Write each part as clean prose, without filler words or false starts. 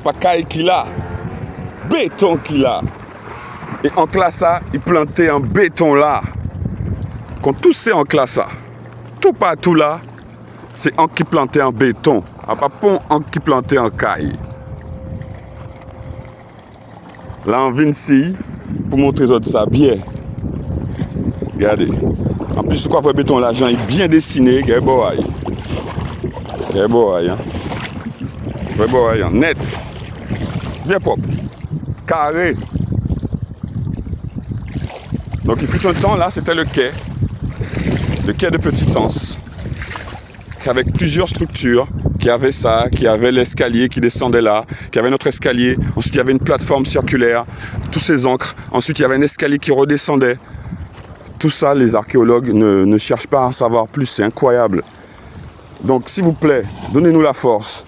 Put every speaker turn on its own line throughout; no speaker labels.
Pas caille qu'il a, béton qu'il a. Et en classe A, il plantait en béton là. Quand tout c'est en classe A, tout partout là, c'est en qui plantait en béton. À pas pont en qui plantait en caille. Là on vient ici pour montrer aux autres ça bien. Regardez. En plus, quoi voir béton l'argent est bien dessiné, regardez boy. Regardez boy, hein. Regardez boy, net. Bien propre, carré. Donc il fut un temps là, c'était le quai de Petite-Anse, avec plusieurs structures, qui avait ça, qui avait l'escalier qui descendait là, qui avait notre escalier, ensuite il y avait une plateforme circulaire, tous ces ancres, ensuite il y avait un escalier qui redescendait. Tout ça, les archéologues ne cherchent pas à en savoir plus, c'est incroyable. Donc s'il vous plaît, donnez-nous la force.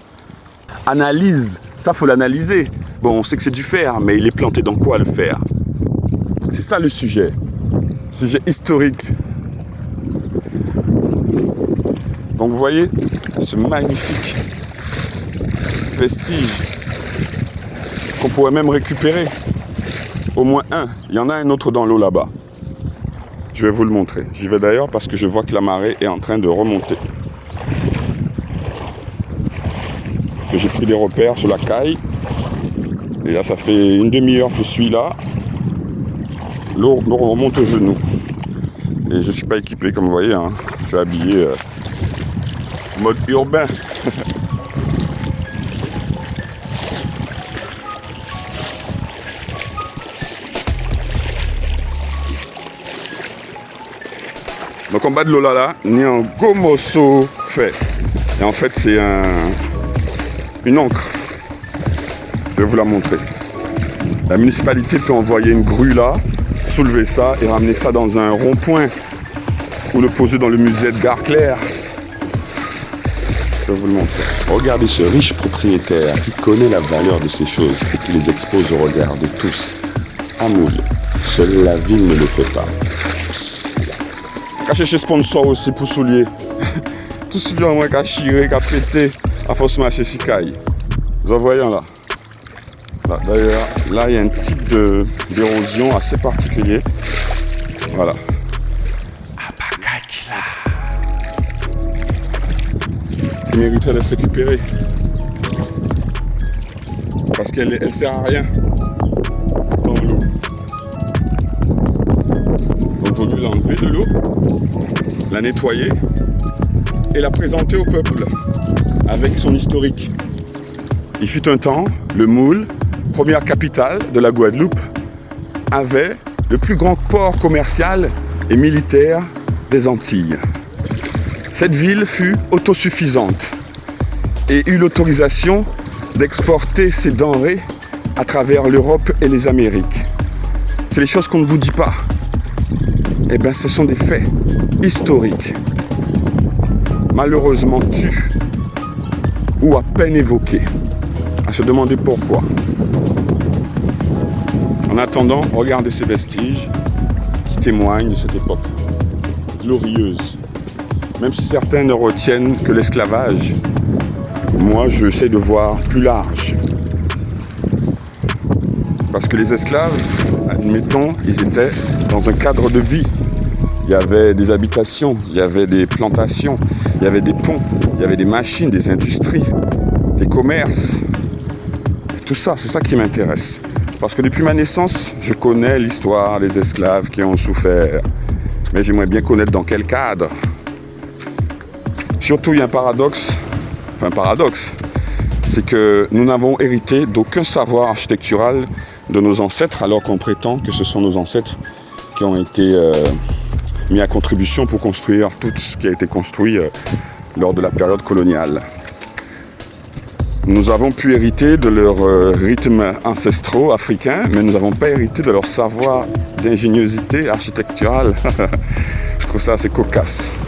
Analyse, ça faut l'analyser. Bon, on sait que c'est du fer, mais il est planté dans quoi le fer? C'est ça le sujet historique. Donc vous voyez ce magnifique vestige qu'on pourrait même récupérer. Au moins un. Il y en a un autre dans l'eau là-bas. Je vais vous le montrer. J'y vais d'ailleurs parce que je vois que la marée est en train de remonter. J'ai pris des repères sur la caille. Et là, ça fait une demi-heure que je suis là. L'eau remonte aux genoux. Et je ne suis pas équipé, comme vous voyez. Hein. Je suis habillé mode urbain. Donc en bas de l'eau là, il y a un gros morceau fait. Et en fait, c'est une encre. Je vais vous la montrer. La municipalité peut envoyer une grue là, soulever ça et ramener ça dans un rond-point ou le poser dans le musée de Garclair. Je vais vous le montrer. Regardez ce riche propriétaire qui connaît la valeur de ces choses et qui les expose au regard de tous. À Moule, seule la ville ne le fait pas. Caché chez sponsor aussi pour souliers. Tout soulier en moins qu'à chirer, qu'à péter, à force de marcher sur caille. Vous en voyez là. D'ailleurs, là il y a un type d'érosion assez particulier. Voilà. Qui mériterait d'être récupérée. Parce qu'elle ne sert à rien dans l'eau. Donc il faut l'enlever de l'eau, la nettoyer et la présenter au peuple avec son historique. Il fut un temps, le Moule, première capitale de la Guadeloupe, avait le plus grand port commercial et militaire des Antilles. Cette ville fut autosuffisante et eut l'autorisation d'exporter ses denrées à travers l'Europe et les Amériques. C'est des choses qu'on ne vous dit pas. Eh bien, ce sont des faits historiques, malheureusement tus ou à peine évoqués. À se demander pourquoi. En attendant, regardez ces vestiges qui témoignent de cette époque glorieuse. Même si certains ne retiennent que l'esclavage, moi j'essaie de voir plus large. Parce que les esclaves, admettons, ils étaient dans un cadre de vie. Il y avait des habitations, il y avait des plantations, il y avait des ponts, il y avait des machines, des industries, des commerces. Tout ça, c'est ça qui m'intéresse. Parce que depuis ma naissance, je connais l'histoire des esclaves qui ont souffert. Mais j'aimerais bien connaître dans quel cadre. Surtout, il y a un paradoxe. Enfin, un paradoxe. C'est que nous n'avons hérité d'aucun savoir architectural de nos ancêtres, alors qu'on prétend que ce sont nos ancêtres qui ont été mis à contribution pour construire tout ce qui a été construit lors de la période coloniale. Nous avons pu hériter de leurs rythmes ancestraux africains, mais nous n'avons pas hérité de leur savoir d'ingéniosité architecturale. Je trouve ça assez cocasse.